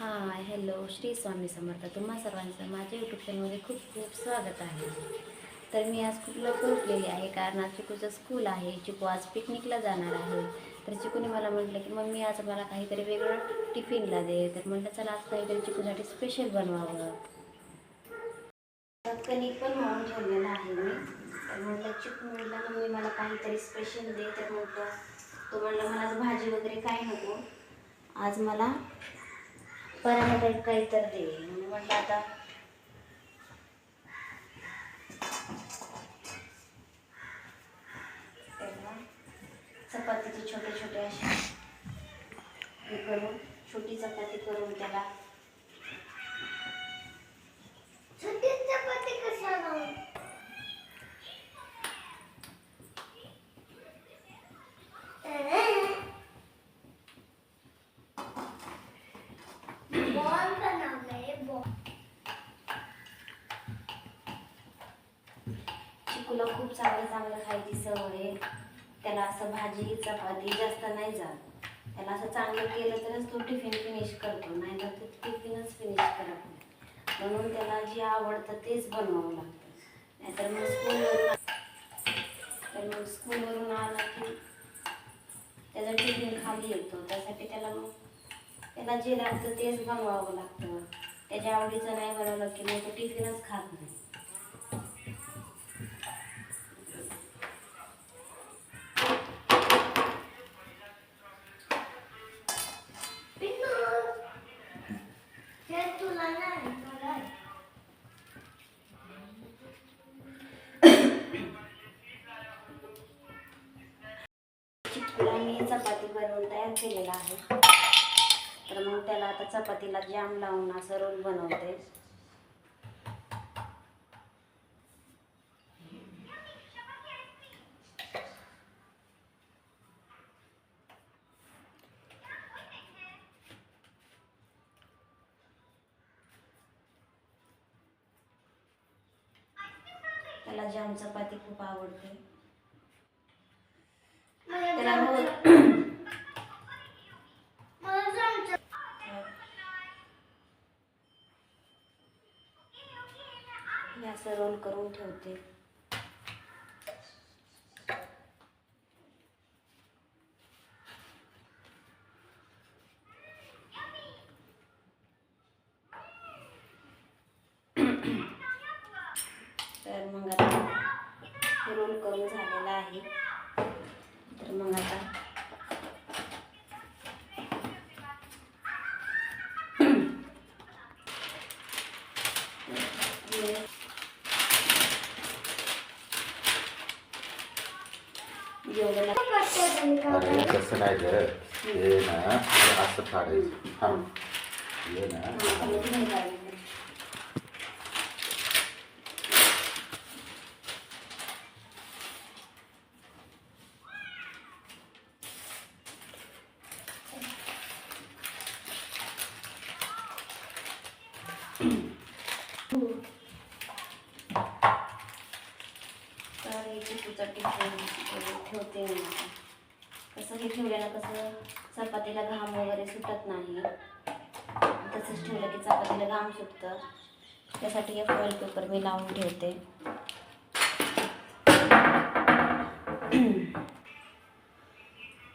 Hi hello Shri Swami Samarth. तुम्हा सर्वांचं माझ्या यूट्यूब चॅनलमध्ये खूप खूप स्वागत आहे. तर मी आज खूप लवकर उठलेली आहे कारण आज चिकूचं स्कूल आहे. चिकू आज पिकनिकला जाणार आहे. तर चिकूने मला म्हटलं की मम्मी आज मला काहीतरी वेगळं टिफिनला दे. तर म्हटलं चला आज काहीतरी चिकूसाठी स्पेशल बनवावं. कणिक पण मळून ठेवलेलं आहे मी. तर म्हटलं चिकू म्हटलं मम्मी मला काहीतरी स्पेशल दे. तर म्हटलं तो म्हटलं मला आज भाजी वगैरे काही नको, आज मला पराठा टाईप काही तर दे. म्हणून म्हटलं आता चपातीचे छोटे छोटे असे हे करून छोटी चपाती करून त्याला छोटी चपाती कशाला बॉल बनवलंय. चिकूला खूप चांगलं चांगलं खायची सवय आहे. त्याला असं भाजी चपाती जास्त नाही जात. त्याला असं चांगलं केलं तरच तो टिफिन फिनिश करतो, नाही तर तो टिफिनच फिनिश करत नाही. म्हणून त्याला जे आवडतं तेच बनवावं लागतं. नाहीतर मग स्कूलवरून आला की त्याचा टिफिन खाली येतो. त्यासाठी त्याला जे लागतं तेच बनवावं लागतं. त्याच्या आवडीचं नाही बनवलं की मग तो टिफिनच खात नाही. चिकूला मी चपाती बनवून तयार केलेला आहे. तर मग त्याला आता चपातीला जाम लावून असं रोल बनवते. त्याला जाम चपाती खूप आवडते. त्याला असं रोल करून ठेवते. तर मग आता रोल करून झालेला आहे. तर मग आता अरे कसं काय गं, हे ना असं फाडायचं. थांब, हे ना तर हे चिकूचं टिफिन ठेवते मी. कसं हे ठेवल्यानं कसं चपातीला घाम वगैरे सुटत नाही. तसंच ठेवलं की चपातीला घाम सुटतं. त्यासाठी एक फॉईल पेपर मी लावून ठेवते.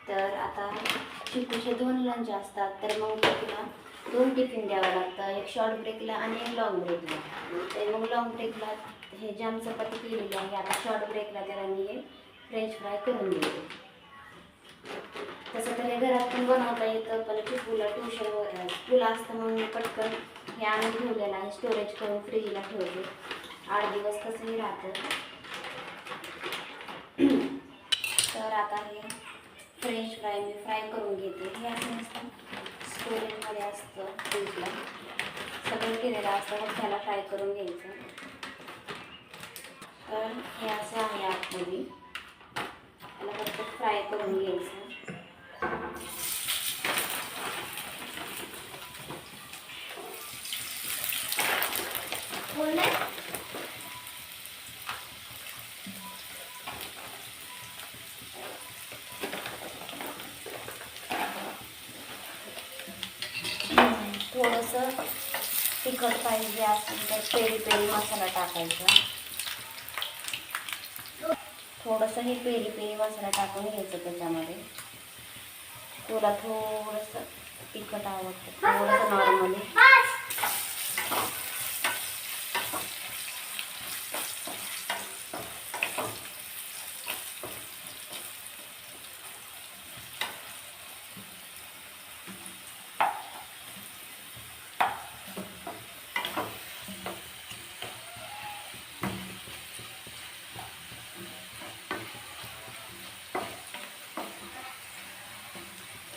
तर आता चिकूचे 2 लंच असतात. तर मग तिला 2 टिफिन द्यावं लागतं, एक शॉर्ट ब्रेकला आणि एक लॉंग ब्रेकला. तर मग लॉंग ब्रेकला हे जाम चपाती केलेली आहे. आता शॉर्ट ब्रेकला त्याला मी हे फ्रेंच फ्राय करून देते. तसं तर हे घरात पण बनवता येतं, पण चिकूला स्कूल असतं म्हणून पटकन हे आणून ठेवलेलं आहे. स्टोरेज करून फ्रीजला ठेवते. 8 दिवस कसंही राहतं. तर आता हे फ्रेंच फ्राय मी फ्राय करून घेते. हे असं नसतं, स्टोरेजमध्ये असतं फ्रीजला, सगळं केलेलं असतं. मग त्याला फ्राय करून घ्यायचं. तर हे असं आहे आतमध्ये. त्याला फक्त फ्राय करून घ्यायचं. थोडंसं तिखट पाहिजे असेल तर पेरी पेरी मसाला टाकायचा. थोडंसं हे पेरी पेरी मसाला टाकून घ्यायचं त्याच्यामध्ये. तुला थोडंसं तिखट आवडतं, थोडंसं नॉर्मली.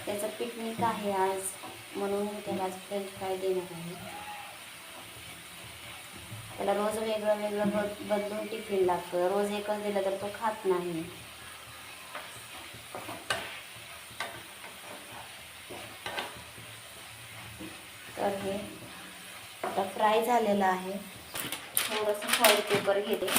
त्याचं पिकनिक आहे आज, म्हणून मी त्याला आज फ्रेंच फ्राय देणार आहे. त्याला रोज वेगळं वेगळं बदलून टिफिन लागतं. रोज एकच दिलं तर तो खात नाही. तर हे आता फ्राय झालेलं आहे. थोडंसं फॉईल पेपर घेते.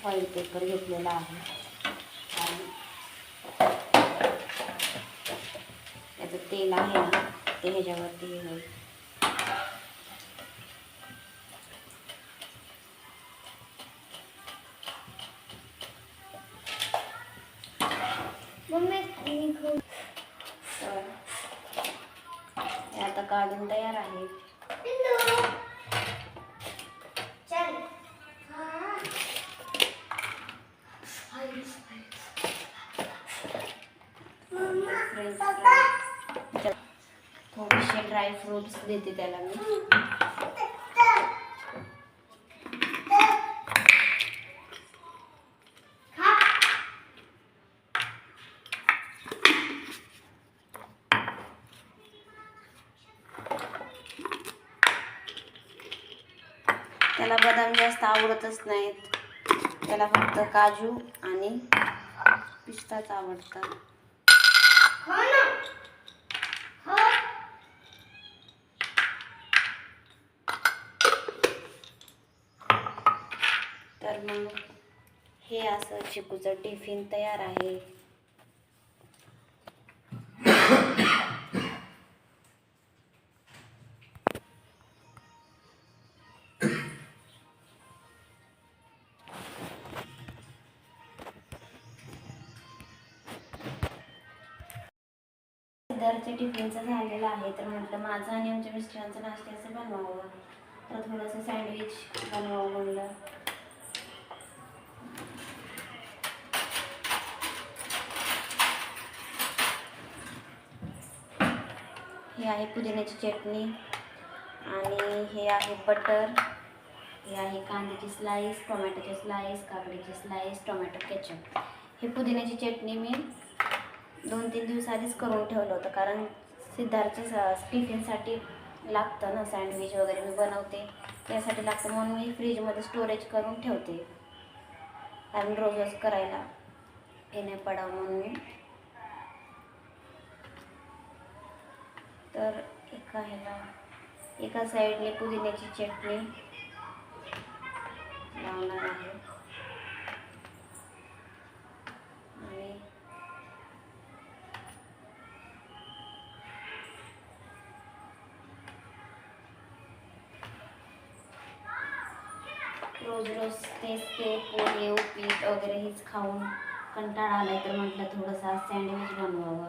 फॉईल पेपर घेतलेला आहे आणि त्याचं तेल आहे ना ते ह्याच्यावरती होईल. तर हे आता काढून तयार आहे. थोडेसे ड्राय फ्रूट्स देते त्याला मी. त्याला बदाम जास्त आवडतच नाहीत. त्याला फक्त काजू आणि पिस्ताच आवडतात. तर मग हे असं चिकूचं टिफिन तयार आहे. सिद्धार्थच्या टिफिनचं झालेलं आहे. तर म्हटलं माझं आणि आमच्या मिस्टरांचं नाश्त्याचं बनवावं. तर थोडंसं सँडविच बनवावं म्हणलं. हे आहे पुदिन्याची चटणी आणि हे आहे बटर. हे आहे कांद्याची स्लाईस, टोमॅटोची स्लाईस, काकडीची स्लाईस, टोमॅटो केचप. हे पुदिन्याची चटणी मी 2-3 दिवस आधीच करून ठेवलं होतं, कारण सिद्धार्थच्या टिफिनसाठी लागतं ना, सँडविच वगैरे मी बनवते त्यासाठी लागतं, म्हणून मी फ्रीजमध्ये स्टोरेज करून ठेवते, कारण रोज रोज करायला हे नाही पडावं म्हणून. तर एका साईडने पुदिन्याची चटणी लावणार आहे आणि रोज रोज तेच ते पोहे उपीट वगैरे हेच खाऊन कंटाळा आलाय, तर म्हटलं थोडंसं सँडविच बनवावं.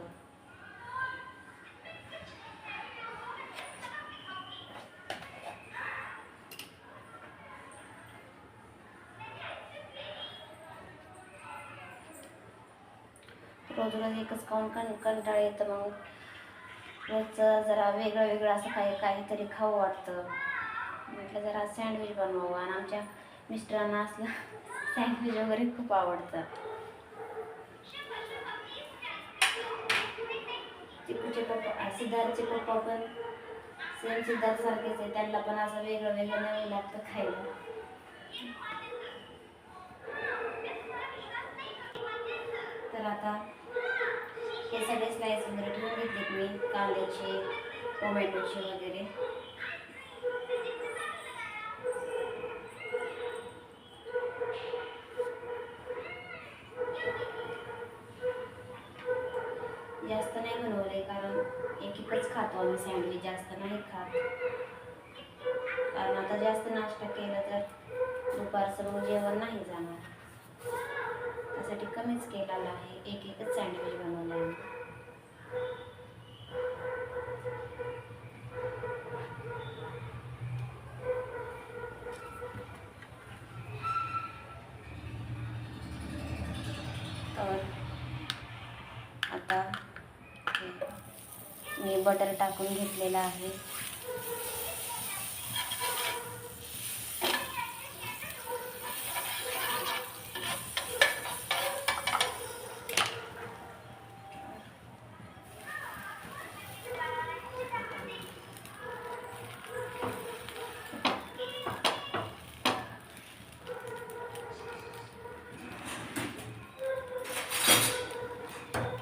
रोज रोज एकच खाऊन कंटाळा येतं, मग रोजचं जरा वेगळं वेगळं असं काहीतरी खाऊ वाटतं. म्हटलं जरा सँडविच बनवावं, आणि आमच्या मिस्टरांना असलं सँडविच वगैरे खूप आवडतं. चिकूचे पप्पा, सिद्धार्थचे पप्पा पण सेम सिद्धार्थ सारखेच आहे, त्यांना पण असं वेगळं वेगळं नवीन लागतं खायला. तर आता हे सगळे स्लाइस वगैरे ठेवून घेतलेत मी, कांद्याचे, टोमॅटोचे वगैरे. जास्त नाही बनवले कारण एकच खातो आम्ही सँडविच, जास्त नाही खात. कारण आता जास्त नाश्ता केला तर दुपारचं मग जेवण नाही जाणार, त्यासाठी कमीच केलेला आहे. एकच सँडविच बनवलं आहे. तर आता मी बटर टाकून घेतलेलं आहे.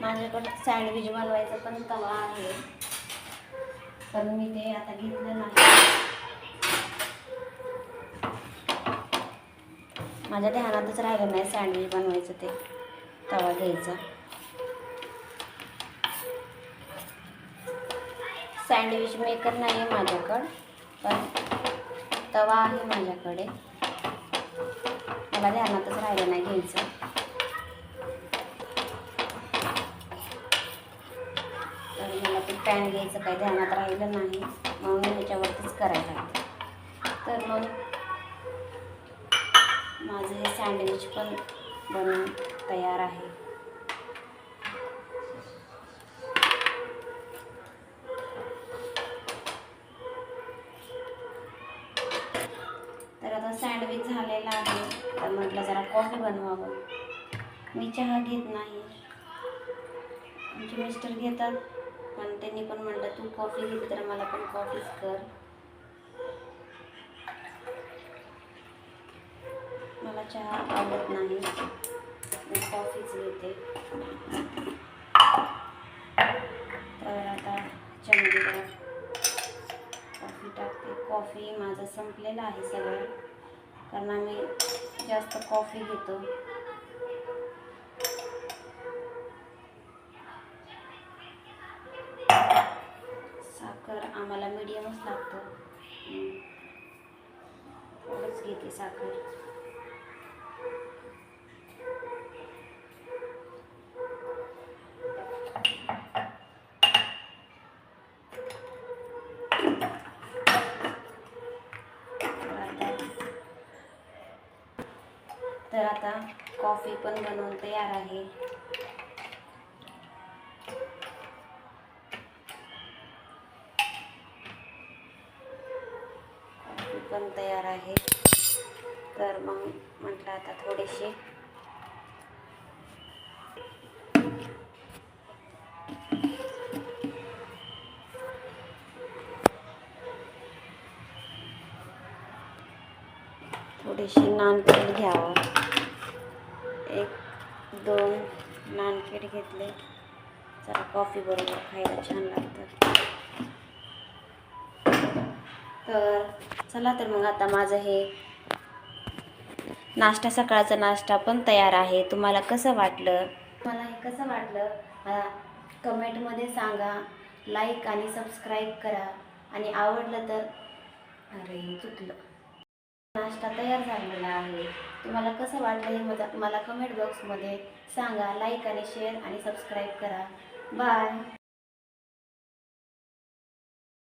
माझ्याकडे सँडविच बनवायचा पण तवा आहे, पण मी ते आता घेतलं नाही. माझ्या ध्यानातच राहिलं नाही सँडविच बनवायचं, ते तवा घ्यायचा. सँडविच मेकर नाही आहे माझ्याकडं, पण तवा आहे माझ्याकडे. मला ध्यानातच राहिलं नाही घ्यायचं. तर मला ते पॅन घ्यायचं काही ध्यानात राहिलं नाही, म्हणून मी ह्याच्यावरतीच करायला लागते. तर मग माझं हे सँडविच पण बनवून तयार आहे. तर आता सँडविच झालेला आहे, तर म्हटलं जरा कॉफी बनवावं. मी चहा घेत नाही, आमचे मिस्टर घेतात, पण त्यांनी पण म्हटलं तू कॉफी घेतली तर मला पण कॉफीच कर. मला चहा आवडत नाही, मी कॉफीच घेते. तर आता चमची जरा कॉफी टाकते. कॉफी माझं संपलेलं आहे सगळं, कारण आम्ही जास्त कॉफी घेतो. साखर आम्हाला मीडियमच लागतं, थोडंच घेते साखर. तर आता कॉफी पण बनवून तयार आहे. कॉफी पण तयार आहे. तर मग म्हटलं आता थोडीशी नानपीठ घ्यावं. 1-2 नानपीठ घेतले, जरा कॉफी बरोबर खायला छान लागतं. तर चला, तर मग आता माझं हे नाश्ता, सकाळचा नाश्ता पण तयार आहे. तुम्हाला कसं वाटलं? मला हे कसं वाटलं कमेंटमध्ये सांगा. लाईक आणि सबस्क्राईब करा, आणि आवडलं तर चुकलं. नाश्ता तयार झालेला आहे. तुम्हाला कसं वाटलं हे मला कमेंट बॉक्समध्ये सांगा. लाईक आणि शेअर आणि सबस्क्राईब करा. बाय.